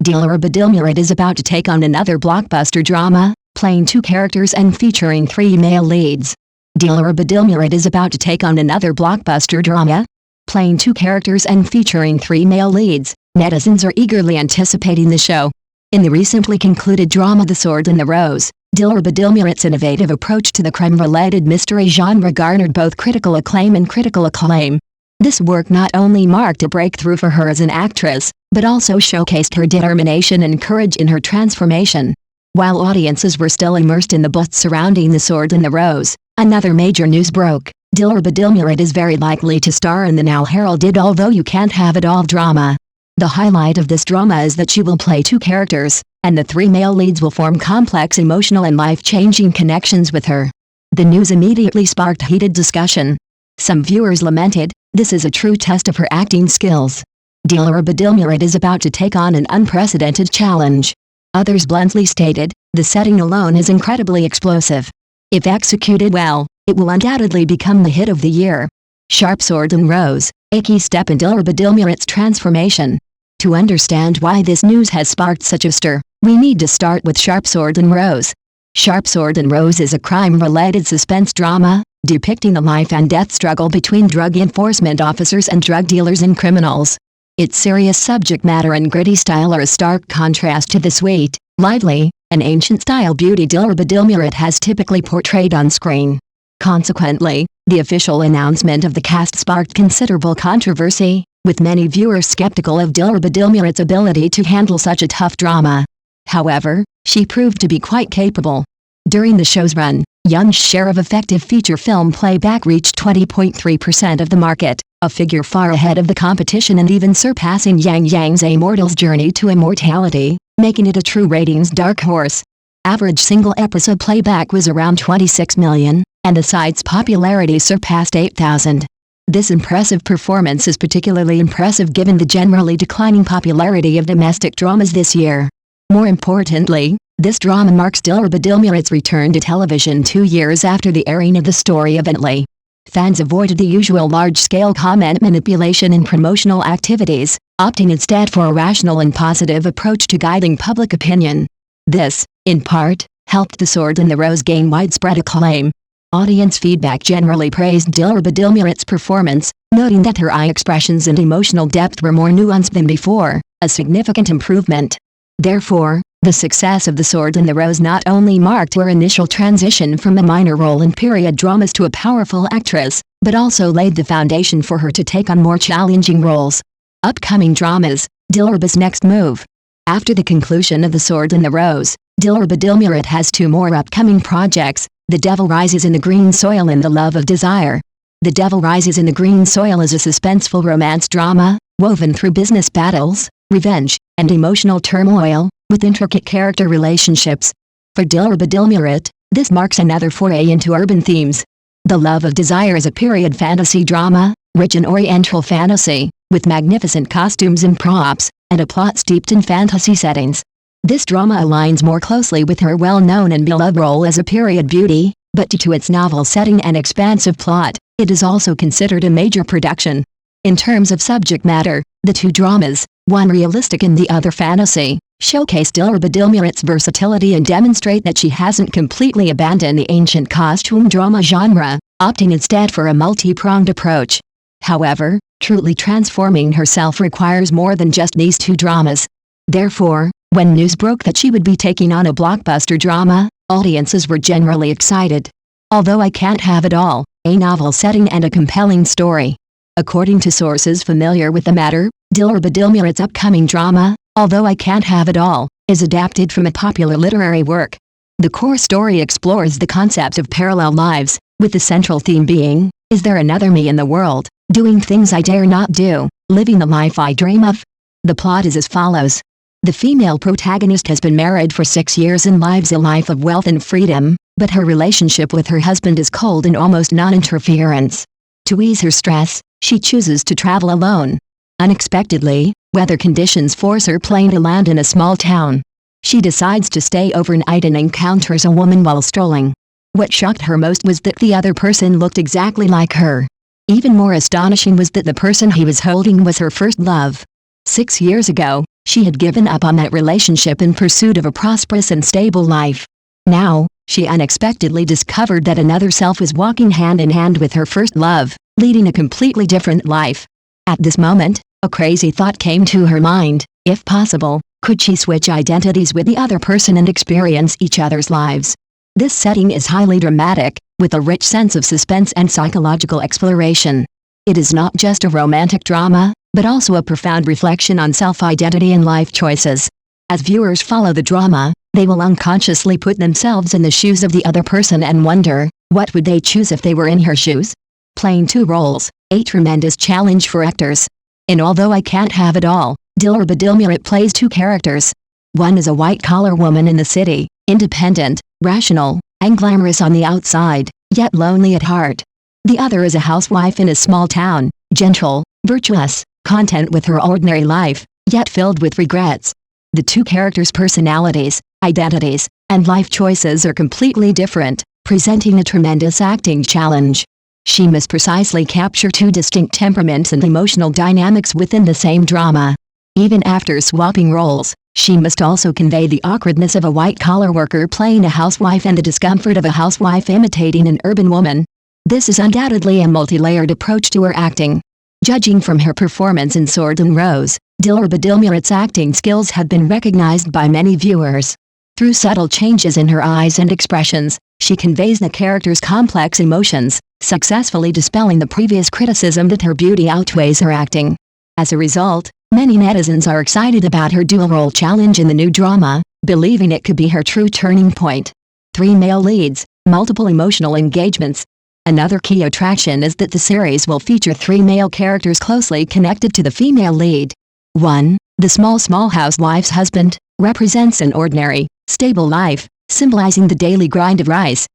Dilireba is about to take on another blockbuster drama, playing two characters and featuring three male leads. Dilireba is about to take on another blockbuster drama, playing two characters and featuring three male leads. Netizens are eagerly anticipating the show. In the recently concluded drama The Sword and the Rose, Dilireba innovative approach to the crime-related mystery genre garnered both critical acclaim and critical acclaim. This work not only marked a breakthrough for her as an actress, but also showcased her determination and courage in her transformation. While audiences were still immersed in the buzz surrounding The Sword and the Rose, another major news broke. Dilireba is very likely to star in the now heralded Although You Can't Have It All drama. The highlight of this drama is that she will play two characters, and the three male leads will form complex emotional and life-changing connections with her. The news immediately sparked heated discussion. Some viewers lamented, "This is a true test of her acting skills. Dilireba is about to take on an unprecedented challenge." Others bluntly stated, "The setting alone is incredibly explosive. If executed well, it will undoubtedly become the hit of the year." Sharp Sword and Rose, a key step in Dilireba transformation. To understand why this news has sparked such a stir, we need to start with Sharp Sword and Rose. Sharp Sword and Rose is a crime-related suspense drama, depicting the life and death struggle between drug enforcement officers and drug dealers and criminals. Its serious subject matter and gritty style are a stark contrast to the sweet, lively, and ancient-style beauty Dilireba has typically portrayed on screen. Consequently, the official announcement of the cast sparked considerable controversy, with many viewers skeptical of Dilireba ability to handle such a tough drama. However, she proved to be quite capable. During the show's run, Young's share of effective feature film playback reached 20.3% of the market, a figure far ahead of the competition and even surpassing Yang's A Mortal's Journey to Immortality, making it a true ratings dark horse. Average single episode playback was around 26 million, and the site's popularity surpassed 8,000. This impressive performance is particularly impressive given the generally declining popularity of domestic dramas this year. More importantly, this drama marks Dilireba return to television 2 years after the airing of the story evently. Fans avoided the usual large-scale comment manipulation in promotional activities, opting instead for a rational and positive approach to guiding public opinion. This, in part, helped The Sword and the Rose gain widespread acclaim. Audience feedback generally praised Dilireba performance, noting that her eye expressions and emotional depth were more nuanced than before, a significant improvement. Therefore, the success of The Sword and the Rose not only marked her initial transition from a minor role in period dramas to a powerful actress, but also laid the foundation for her to take on more challenging roles. Upcoming dramas, Dilireba's next move. After the conclusion of The Sword and the Rose, Dilireba has two more upcoming projects, The Devil Rises in the Green Soil and The Love of Desire. The Devil Rises in the Green Soil is a suspenseful romance drama, woven through business battles, revenge, and emotional turmoil, with intricate character relationships. For Dilireba, this marks another foray into urban themes. The Love of Desire is a period fantasy drama, rich in oriental fantasy, with magnificent costumes and props, and a plot steeped in fantasy settings. This drama aligns more closely with her well-known and beloved role as a period beauty, but due to its novel setting and expansive plot, it is also considered a major production. In terms of subject matter, the two dramas, one realistic and the other fantasy, showcase Dilireba versatility and demonstrate that she hasn't completely abandoned the ancient costume drama genre, opting instead for a multi-pronged approach. However, truly transforming herself requires more than just these two dramas. Therefore, when news broke that she would be taking on a blockbuster drama, audiences were generally excited. Although I Can't Have It All, a novel setting and a compelling story. According to sources familiar with the matter, Dilireba upcoming drama, Although I Can't Have It All, is adapted from a popular literary work. The core story explores the concept of parallel lives, with the central theme being, is there another me in the world, doing things I dare not do, living the life I dream of? The plot is as follows. The female protagonist has been married for 6 years and lives a life of wealth and freedom, but her relationship with her husband is cold and almost non-interference. To ease her stress, she chooses to travel alone. Unexpectedly, weather conditions force her plane to land in a small town. She decides to stay overnight and encounters a woman while strolling. What shocked her most was that the other person looked exactly like her. Even more astonishing was that the person he was holding was her first love. 6 years ago, She had given up on that relationship in pursuit of a prosperous and stable life. Now, she unexpectedly discovered that another self was walking hand in hand with her first love, leading a completely different life. At this moment, a crazy thought came to her mind. If possible, could she switch identities with the other person and experience each other's lives? This setting is highly dramatic, with a rich sense of suspense and psychological exploration. It is not just a romantic drama, but also a profound reflection on self-identity and life choices. As viewers follow the drama, they will unconsciously put themselves in the shoes of the other person and wonder, what would they choose if they were in her shoes? Playing two roles, a tremendous challenge for actors. In Although I Can't Have It All, Dilireba plays two characters. One is a white-collar woman in the city, independent, rational, and glamorous on the outside, yet lonely at heart. The other is a housewife in a small town, gentle, virtuous, content with her ordinary life, yet filled with regrets. The two characters' personalities, identities, and life choices are completely different, presenting a tremendous acting challenge. She must precisely capture two distinct temperaments and emotional dynamics within the same drama. Even after swapping roles, she must also convey the awkwardness of a white-collar worker playing a housewife and the discomfort of a housewife imitating an urban woman. This is undoubtedly a multi-layered approach to her acting. Judging from her performance in Sword and Rose, Dilira's acting skills have been recognized by many viewers. Through subtle changes in her eyes and expressions, she conveys the character's complex emotions, successfully dispelling the previous criticism that her beauty outweighs her acting. As a result, many netizens are excited about her dual-role challenge in the new drama, believing it could be her true turning point. 3 male leads, multiple emotional engagements. Another key attraction is that the series will feature 3 male characters closely connected to the female lead. 1. The small housewife's husband, represents an ordinary, stable life, symbolizing the daily grind of rice,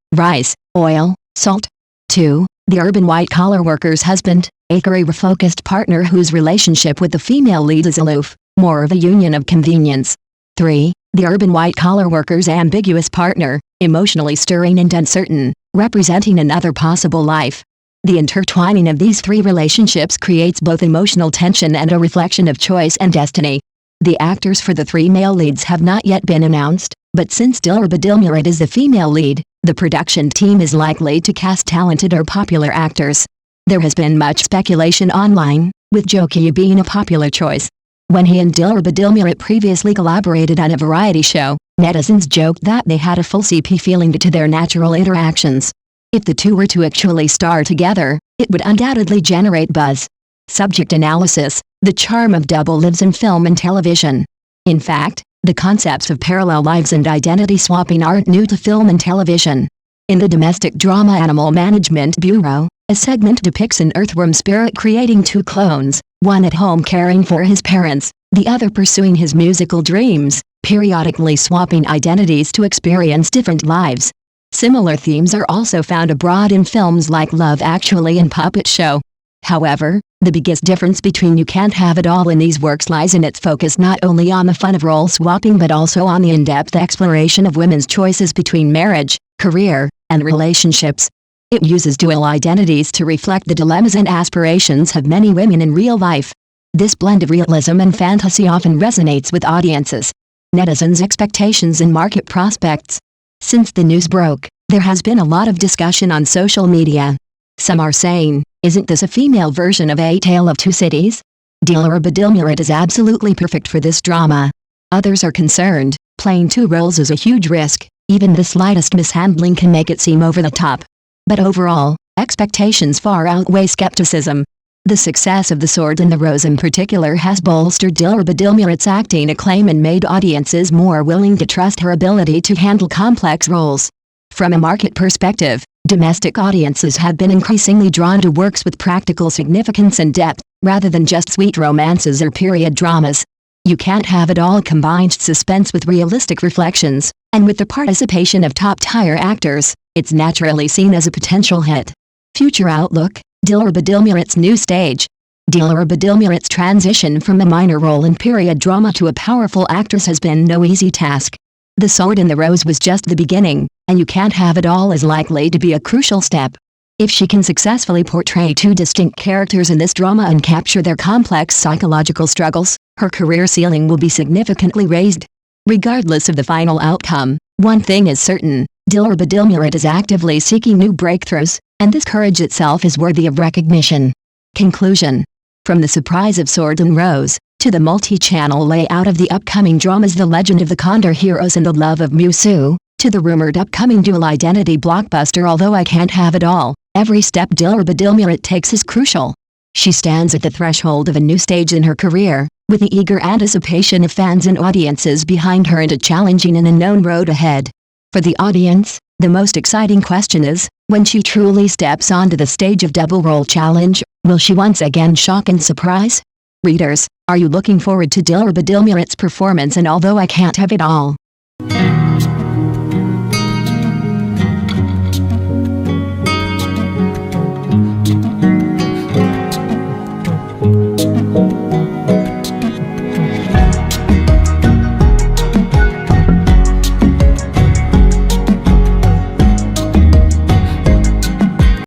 oil, salt. 2. The urban white-collar worker's husband, a career-focused partner whose relationship with the female lead is aloof, more of a union of convenience. 3. The urban white-collar worker's ambiguous partner, emotionally stirring and uncertain, representing another possible life. The intertwining of these 3 relationships creates both emotional tension and a reflection of choice and destiny. The actors for the 3 male leads have not yet been announced, but since Dilireba is the female lead, the production team is likely to cast talented or popular actors. There has been much speculation online, with Jokia being a popular choice. When he and Dilireba previously collaborated on a variety show, netizens joked that they had a full CP feeling to their natural interactions. If the two were to actually star together, it would undoubtedly generate buzz. Subject analysis: the charm of double lives in film and television. In fact, the concepts of parallel lives and identity swapping aren't new to film and television. In the domestic drama Animal Management Bureau, a segment depicts an earthworm spirit creating 2 clones, one at home caring for his parents, the other pursuing his musical dreams, periodically swapping identities to experience different lives. Similar themes are also found abroad in films like Love Actually and Puppet Show. However, the biggest difference between You Can't Have It All and these works lies in its focus not only on the fun of role swapping but also on the in-depth exploration of women's choices between marriage, career, and relationships. It uses dual identities to reflect the dilemmas and aspirations of many women in real life. This blend of realism and fantasy often resonates with audiences. Netizens' expectations and market prospects. Since the news broke, there has been a lot of discussion on social media. Some are saying, isn't this a female version of A Tale of Two Cities? Dilireba is absolutely perfect for this drama. Others are concerned, playing 2 roles is a huge risk, even the slightest mishandling can make it seem over the top. But overall, expectations far outweigh skepticism. The success of The Sword and the Rose in particular has bolstered Dilira's acting acclaim and made audiences more willing to trust her ability to handle complex roles. From a market perspective, domestic audiences have been increasingly drawn to works with practical significance and depth, rather than just sweet romances or period dramas. You Can't Have It All combines suspense with realistic reflections, and with the participation of top-tier actors, it's naturally seen as a potential hit. Future outlook: Dilira's new stage. Dilira's transition from a minor role in period drama to a powerful actress has been no easy task. The Sword and the Rose was just the beginning, and You Can't Have It All is likely to be a crucial step. If she can successfully portray two distinct characters in this drama and capture their complex psychological struggles, her career ceiling will be significantly raised. Regardless of the final outcome, one thing is certain: Dilireba is actively seeking new breakthroughs, and this courage itself is worthy of recognition. Conclusion. From the surprise of Sword and Rose, to the multi-channel layout of the upcoming dramas The Legend of the Condor Heroes and The Love of Musu, to the rumored upcoming dual-identity blockbuster Although I Can't Have It All, every step Dilireba takes is crucial. She stands at the threshold of a new stage in her career, with the eager anticipation of fans and audiences behind her and a challenging and unknown road ahead. For the audience, the most exciting question is, when she truly steps onto the stage of Double Role Challenge, will she once again shock and surprise? Readers, are you looking forward to Dilireba performance in Although I Can't Have It All?